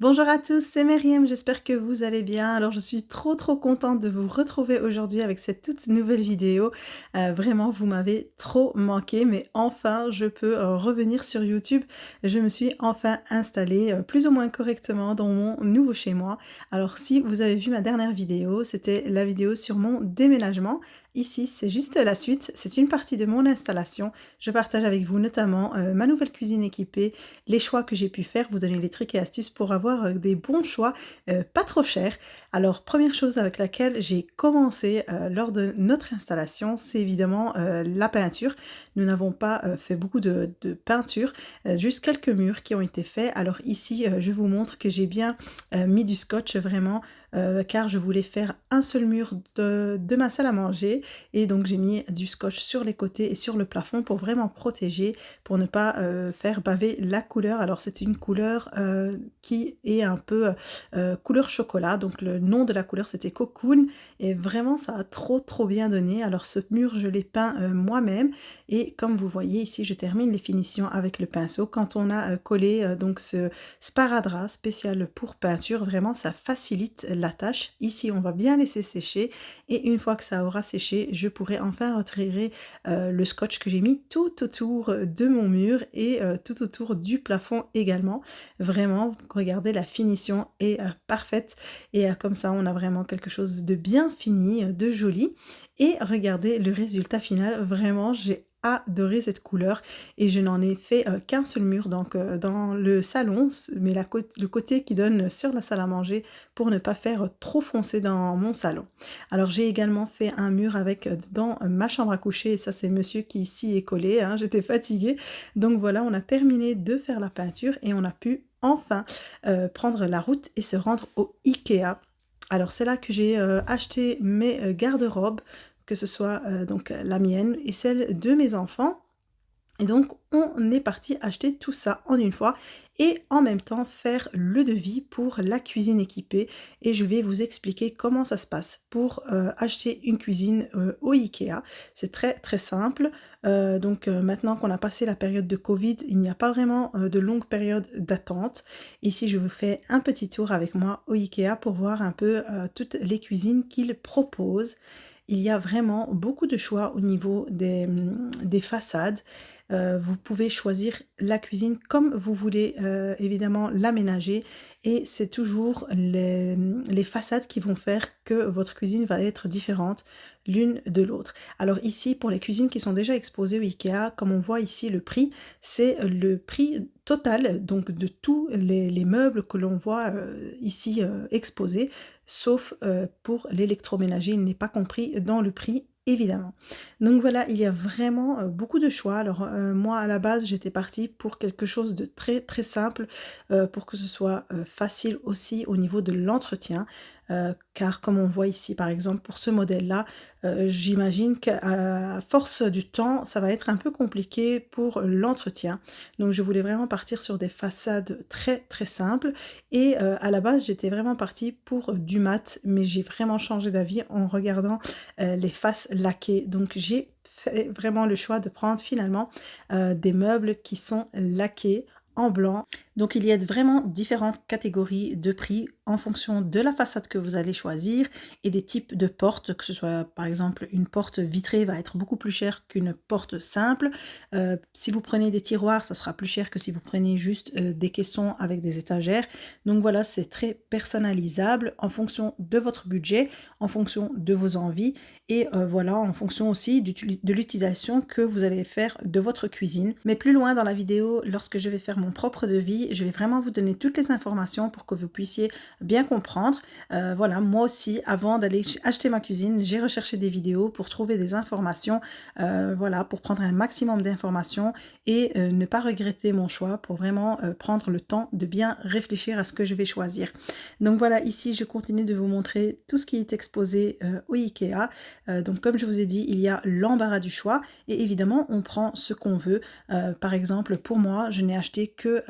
Bonjour à tous, c'est Myriam, j'espère que vous allez bien. Alors je suis trop contente de vous retrouver aujourd'hui avec cette toute nouvelle vidéo. Vraiment, vous m'avez trop manqué, mais enfin je peux revenir sur YouTube. Je me suis enfin installée plus ou moins correctement dans mon nouveau chez moi. Alors si vous avez vu ma dernière vidéo, c'était la vidéo sur mon déménagement. Ici, c'est juste la suite, c'est une partie de mon installation. Je partage avec vous notamment ma nouvelle cuisine équipée, les choix que j'ai pu faire, vous donner les trucs et astuces pour avoir des bons choix, pas trop chers. Alors première chose avec laquelle j'ai commencé, lors de notre installation, c'est évidemment, la peinture. Nous n'avons pas, fait beaucoup de peinture, juste quelques murs qui ont été faits. Alors ici, je vous montre que j'ai bien, mis du scotch vraiment, car je voulais faire un seul mur de ma salle à manger et donc j'ai mis du scotch sur les côtés et sur le plafond pour vraiment protéger, pour ne pas, faire baver la couleur. Alors c'est une couleur, qui est un peu, couleur chocolat, donc le nom de la couleur c'était Cocoon et vraiment ça a trop bien donné. Alors ce mur je l'ai peint, moi-même et comme vous voyez ici je termine les finitions avec le pinceau. Quand on a, collé, donc ce sparadrap spécial pour peinture, vraiment ça facilite la tâche. Ici on va bien laisser sécher et une fois que ça aura séché, je pourrai enfin retirer, le scotch que j'ai mis tout autour de mon mur et tout autour du plafond également. Vraiment, regardez la finition est, parfaite et comme ça on a vraiment quelque chose de bien fini, de joli et regardez le résultat final, vraiment j'ai adoré cette couleur et je n'en ai fait, qu'un seul mur donc dans le salon, mais le côté qui donne sur la salle à manger pour ne pas faire trop foncé dans mon salon. Alors j'ai également fait un mur avec dans ma chambre à coucher et ça c'est monsieur qui ici est collé, hein, j'étais fatiguée. Donc voilà, on a terminé de faire la peinture et on a pu enfin prendre la route et se rendre au IKEA. Alors c'est là que j'ai acheté mes garde-robes, que ce soit donc la mienne et celle de mes enfants. Et donc, on est parti acheter tout ça en une fois et en même temps faire le devis pour la cuisine équipée et je vais vous expliquer comment ça se passe pour acheter une cuisine au IKEA. C'est très simple. Donc maintenant qu'on a passé la période de Covid, il n'y a pas vraiment de longue période d'attente. Ici, je vous fais un petit tour avec moi au IKEA pour voir un peu toutes les cuisines qu'ils proposent. Il y a vraiment beaucoup de choix au niveau des façades. Vous pouvez choisir la cuisine comme vous voulez évidemment l'aménager et c'est toujours les façades qui vont faire que votre cuisine va être différente l'une de l'autre. Alors ici, pour les cuisines qui sont déjà exposées au IKEA, comme on voit ici le prix, c'est le prix total donc de tous les meubles que l'on voit ici exposés, sauf pour l'électroménager, il n'est pas compris dans le prix évidemment. Donc voilà, il y a vraiment beaucoup de choix. Alors moi à la base j'étais partie pour quelque chose de très simple pour que ce soit facile aussi au niveau de l'entretien. Car comme on voit ici par exemple pour ce modèle-là, j'imagine qu'à force du temps, ça va être un peu compliqué pour l'entretien. Donc je voulais vraiment partir sur des façades très simples et à la base j'étais vraiment partie pour du mat, mais j'ai vraiment changé d'avis en regardant les faces laquées. Donc j'ai fait vraiment le choix de prendre finalement des meubles qui sont laqués en blanc. Donc il y a vraiment différentes catégories de prix en fonction de la façade que vous allez choisir et des types de portes, que ce soit par exemple une porte vitrée va être beaucoup plus chère qu'une porte simple. Si vous prenez des tiroirs, ça sera plus cher que si vous prenez juste des caissons avec des étagères. Donc voilà, c'est très personnalisable en fonction de votre budget, en fonction de vos envies et voilà, en fonction aussi de l'utilisation que vous allez faire de votre cuisine. Mais plus loin dans la vidéo, lorsque je vais faire mon propre devis, je vais vraiment vous donner toutes les informations pour que vous puissiez bien comprendre. Voilà, moi aussi, avant d'aller acheter ma cuisine, j'ai recherché des vidéos pour trouver des informations, voilà, pour prendre un maximum d'informations et ne pas regretter mon choix, pour vraiment prendre le temps de bien réfléchir à ce que je vais choisir. Donc voilà, ici, je continue de vous montrer tout ce qui est exposé au IKEA. Donc comme je vous ai dit, il y a l'embarras du choix et évidemment, on prend ce qu'on veut. Par exemple, pour moi, je n'ai acheté que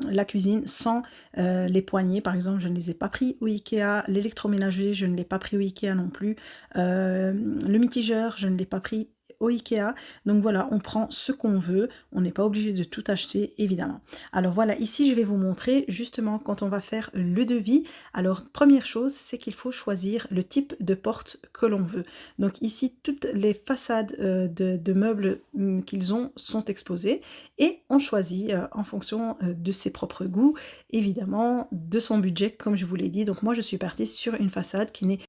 la cuisine sans les poignées, par exemple, je ne les ai pas pris au IKEA. L'électroménager, je ne l'ai pas pris au IKEA non plus. Le mitigeur, je ne l'ai pas pris au IKEA. Donc voilà, on prend ce qu'on veut, on n'est pas obligé de tout acheter évidemment. Alors voilà, ici je vais vous montrer justement quand on va faire le devis. Alors première chose, c'est qu'il faut choisir le type de porte que l'on veut. Donc ici, toutes les façades de meubles qu'ils ont sont exposées et on choisit en fonction de ses propres goûts, évidemment, de son budget comme je vous l'ai dit. Donc moi je suis partie sur une façade qui n'est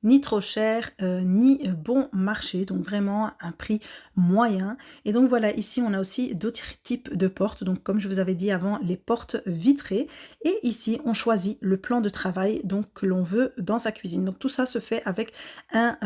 ni trop cher, ni bon marché, donc vraiment un prix moyen. Et donc voilà, ici on a aussi d'autres types de portes, donc comme je vous avais dit avant, les portes vitrées. Et ici on choisit le plan de travail donc que l'on veut dans sa cuisine. Donc tout ça se fait avec un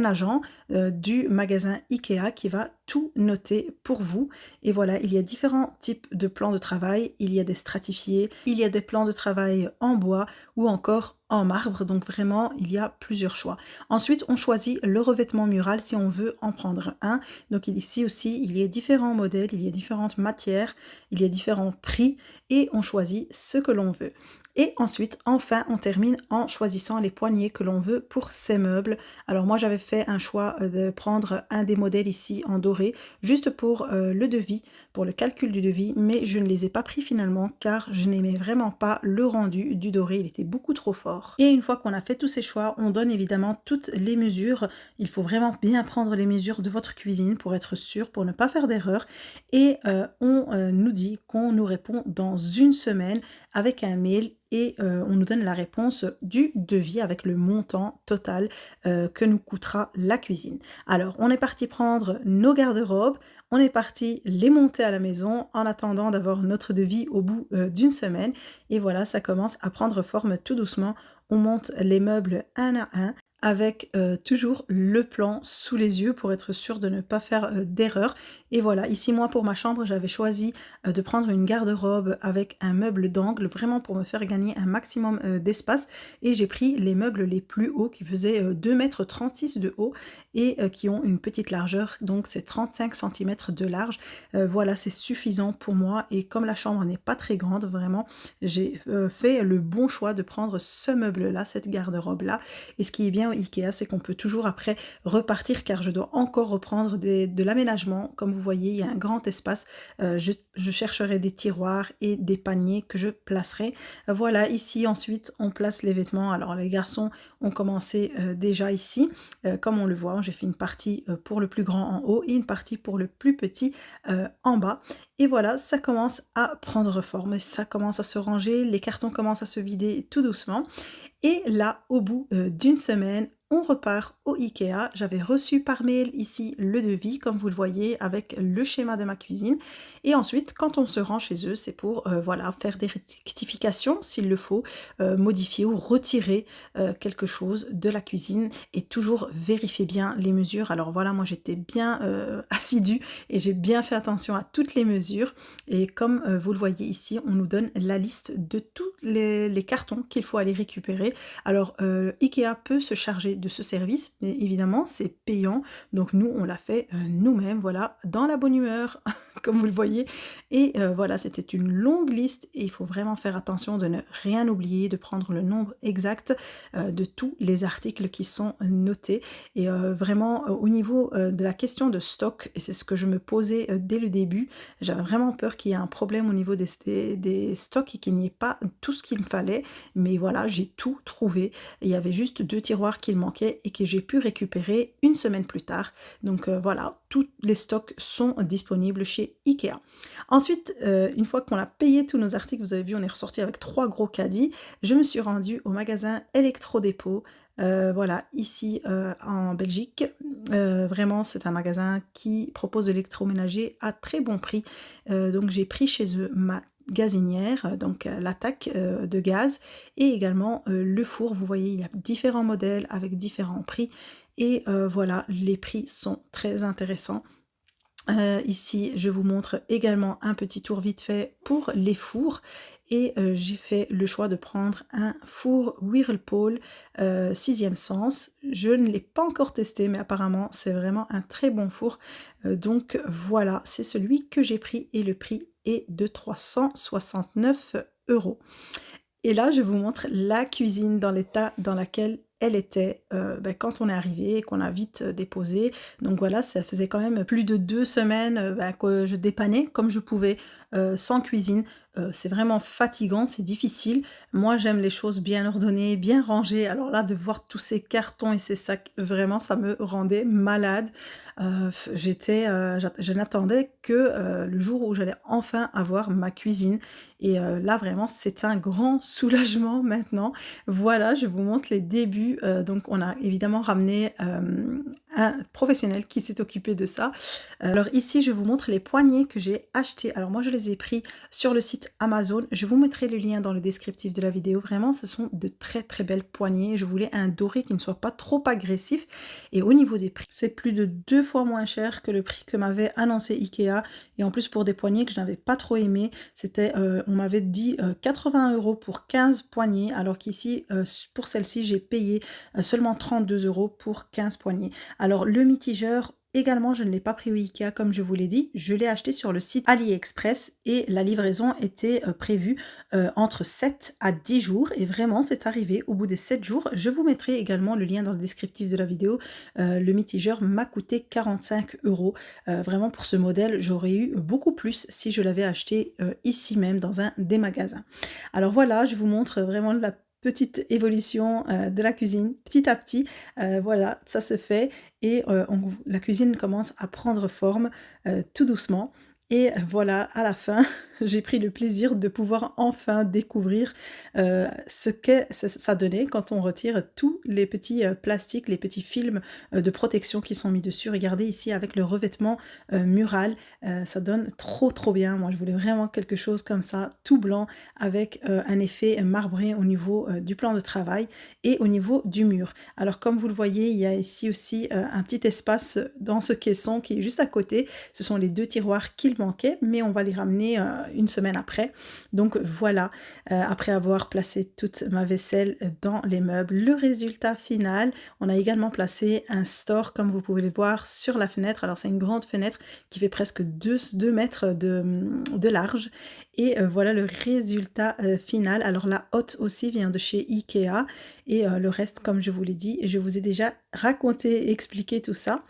agent du magasin IKEA qui va tout noter pour vous. Et voilà, il y a différents types de plans de travail. Il y a des stratifiés, il y a des plans de travail en bois ou encore en marbre, donc vraiment il y a plusieurs choix. Ensuite on choisit le revêtement mural si on veut en prendre un. Donc ici aussi il y a différents modèles, il y a différentes matières, il y a différents prix et on choisit ce que l'on veut. Et ensuite, enfin, on termine en choisissant les poignées que l'on veut pour ces meubles. Alors moi, j'avais fait un choix de prendre un des modèles ici en doré, juste pour le devis, pour le calcul du devis, mais je ne les ai pas pris finalement car je n'aimais vraiment pas le rendu du doré, il était beaucoup trop fort. Et une fois qu'on a fait tous ces choix, on donne évidemment toutes les mesures. Il faut vraiment bien prendre les mesures de votre cuisine pour être sûr, pour ne pas faire d'erreur. Et on nous dit qu'on nous répond dans une semaine avec un mail et on nous donne la réponse du devis avec le montant total que nous coûtera la cuisine. Alors, on est parti prendre nos garde-robes, on est parti les monter à la maison en attendant d'avoir notre devis au bout d'une semaine. Et voilà, ça commence à prendre forme tout doucement. On monte les meubles un à un avec toujours le plan sous les yeux pour être sûr de ne pas faire d'erreur. Et voilà, ici moi pour ma chambre j'avais choisi de prendre une garde-robe avec un meuble d'angle, vraiment pour me faire gagner un maximum d'espace. Et j'ai pris les meubles les plus hauts qui faisaient 2,36 m de haut et qui ont une petite largeur, donc c'est 35 cm de large. Voilà, c'est suffisant pour moi et comme la chambre n'est pas très grande, vraiment, j'ai fait le bon choix de prendre ce meuble-là, cette garde-robe-là. Et ce qui est bien au IKEA, c'est qu'on peut toujours après repartir car je dois encore reprendre de l'aménagement. Comme vous voyez, il y a un grand espace. Je chercherai des tiroirs et des paniers que je placerai. Voilà, ici ensuite on place les vêtements. Alors les garçons ont commencé déjà ici. Comme on le voit, j'ai fait une partie pour le plus grand en haut et une partie pour le plus petit en bas. Et voilà, ça commence à prendre forme, ça commence à se ranger, les cartons commencent à se vider tout doucement. Et là, au bout d'une semaine, on repart au IKEA. J'avais reçu par mail ici le devis, comme vous le voyez, avec le schéma de ma cuisine. Et ensuite, quand on se rend chez eux, c'est pour voilà, faire des rectifications s'il le faut, modifier ou retirer quelque chose de la cuisine et toujours vérifier bien les mesures. Alors voilà, moi j'étais bien assidue et j'ai bien fait attention à toutes les mesures. Et comme vous le voyez ici, on nous donne la liste de tous les cartons qu'il faut aller récupérer. Alors IKEA peut se charger de ce service, mais évidemment c'est payant, donc nous on l'a fait nous-mêmes, voilà, dans la bonne humeur, comme vous le voyez. Et voilà, c'était une longue liste et il faut vraiment faire attention de ne rien oublier, de prendre le nombre exact de tous les articles qui sont notés. Et vraiment au niveau de la question de stock, et c'est ce que je me posais dès le début, j'avais vraiment peur qu'il y ait un problème au niveau des stocks et qu'il n'y ait pas tout ce qu'il me fallait, mais voilà, j'ai tout trouvé. Il y avait juste 2 tiroirs qu'il manquait et que j'ai pu récupérer une semaine plus tard. Donc voilà, tous les stocks sont disponibles chez IKEA. Ensuite, une fois qu'on a payé tous nos articles, vous avez vu, on est ressorti avec 3 gros caddies. Je me suis rendue au magasin Electrodépôt. Voilà, ici en Belgique. Vraiment, c'est un magasin qui propose de l'électroménager à très bon prix. Donc j'ai pris chez eux ma gazinière, donc l'attaque de gaz et également le four. Vous voyez, il y a différents modèles avec différents prix et voilà, les prix sont très intéressants. Ici, je vous montre également un petit tour vite fait pour les fours et j'ai fait le choix de prendre un four Whirlpool 6e sens. Je ne l'ai pas encore testé, mais apparemment c'est vraiment un très bon four. Donc voilà, c'est celui que j'ai pris et le prix est de 369 €. Et là, je vous montre la cuisine dans l'état dans lequel elle était quand on est arrivé et qu'on a vite déposé. Donc voilà, ça faisait quand même plus de 2 semaines que je dépannais comme je pouvais sans cuisine. C'est vraiment fatigant, c'est difficile. Moi, j'aime les choses bien ordonnées, bien rangées. Alors là, de voir tous ces cartons et ces sacs, vraiment, ça me rendait malade. Je n'attendais que le jour où j'allais enfin avoir ma cuisine. Et là, vraiment, c'est un grand soulagement maintenant. Voilà, je vous montre les débuts. Donc, on a évidemment ramené un professionnel qui s'est occupé de ça. Alors ici, je vous montre les poignées que j'ai achetées. Alors moi, je les ai pris sur le site Amazon. Je vous mettrai le lien dans le descriptif de la vidéo. Vraiment, ce sont de très très belles poignées. Je voulais un doré qui ne soit pas trop agressif. Et au niveau des prix, c'est plus de 2 fois moins cher que le prix que m'avait annoncé Ikea. Et en plus, pour des poignées que je n'avais pas trop aimées, c'était, on m'avait dit 80 € pour 15 poignées. Alors qu'ici, pour celle-ci, j'ai payé seulement 32 € pour 15 poignées. Alors le mitigeur, également, je ne l'ai pas pris au Ikea comme je vous l'ai dit, je l'ai acheté sur le site AliExpress et la livraison était prévue entre 7 à 10 jours et vraiment c'est arrivé au bout des 7 jours. Je vous mettrai également le lien dans le descriptif de la vidéo. Le mitigeur m'a coûté 45 €. Vraiment pour ce modèle, j'aurais eu beaucoup plus si je l'avais acheté ici même dans un des magasins. Alors voilà, je vous montre vraiment la petite évolution de la cuisine, petit à petit, voilà, ça se fait et la cuisine commence à prendre forme tout doucement. Et voilà, à la fin, j'ai pris le plaisir de pouvoir enfin découvrir ce que ça donnait quand on retire tous les petits plastiques, les petits films de protection qui sont mis dessus. Regardez ici avec le revêtement mural, ça donne trop bien. Moi, je voulais vraiment quelque chose comme ça, tout blanc, avec un effet marbré au niveau du plan de travail et au niveau du mur. Alors, comme vous le voyez, il y a ici aussi un petit espace dans ce caisson qui est juste à côté. Ce sont les 2 tiroirs qu'il manquait, mais on va les ramener une semaine après. Donc voilà, après avoir placé toute ma vaisselle dans les meubles, le résultat final, on a également placé un store comme vous pouvez le voir sur la fenêtre. Alors c'est une grande fenêtre qui fait presque 2 mètres de large et voilà le résultat final. Alors la hotte aussi vient de chez Ikea et le reste, comme je vous l'ai dit, je vous ai déjà raconté et expliqué tout ça.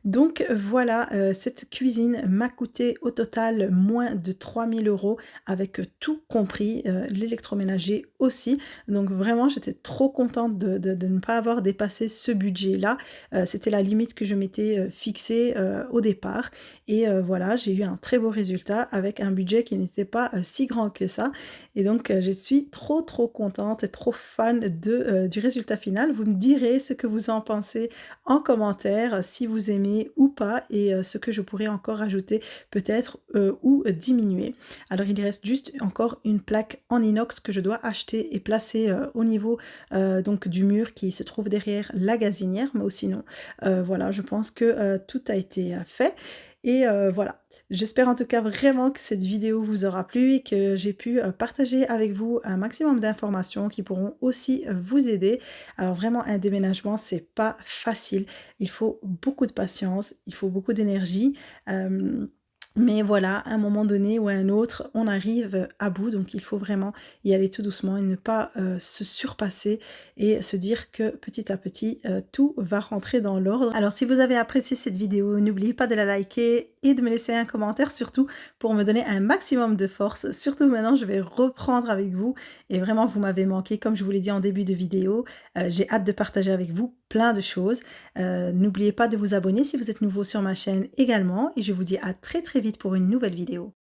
Donc voilà, cette cuisine m'a coûté au total moins de 3 000 € avec tout compris, l'électroménager aussi. Donc vraiment, j'étais trop contente de ne pas avoir dépassé ce budget-là. C'était la limite que je m'étais fixée au départ. Et voilà, j'ai eu un très beau résultat avec un budget qui n'était pas si grand que ça. Et donc, je suis trop contente et trop fan du résultat final. Vous me direz ce que vous en pensez en commentaire, si vous aimez ou pas et ce que je pourrais encore ajouter peut-être ou diminuer. Alors il reste juste encore une plaque en inox que je dois acheter et placer au niveau donc du mur qui se trouve derrière la gazinière, mais sinon voilà, je pense que tout a été fait et voilà. J'espère en tout cas vraiment que cette vidéo vous aura plu et que j'ai pu partager avec vous un maximum d'informations qui pourront aussi vous aider. Alors vraiment un déménagement c'est pas facile, il faut beaucoup de patience, il faut beaucoup d'énergie. Mais voilà, à un moment donné ou à un autre, on arrive à bout, donc il faut vraiment y aller tout doucement et ne pas se surpasser et se dire que petit à petit, tout va rentrer dans l'ordre. Alors si vous avez apprécié cette vidéo, n'oubliez pas de la liker et de me laisser un commentaire surtout pour me donner un maximum de force. Surtout maintenant, je vais reprendre avec vous et vraiment vous m'avez manqué comme je vous l'ai dit en début de vidéo. J'ai hâte de partager avec vous plein de choses. N'oubliez pas de vous abonner si vous êtes nouveau sur ma chaîne également et je vous dis à très vite pour une nouvelle vidéo.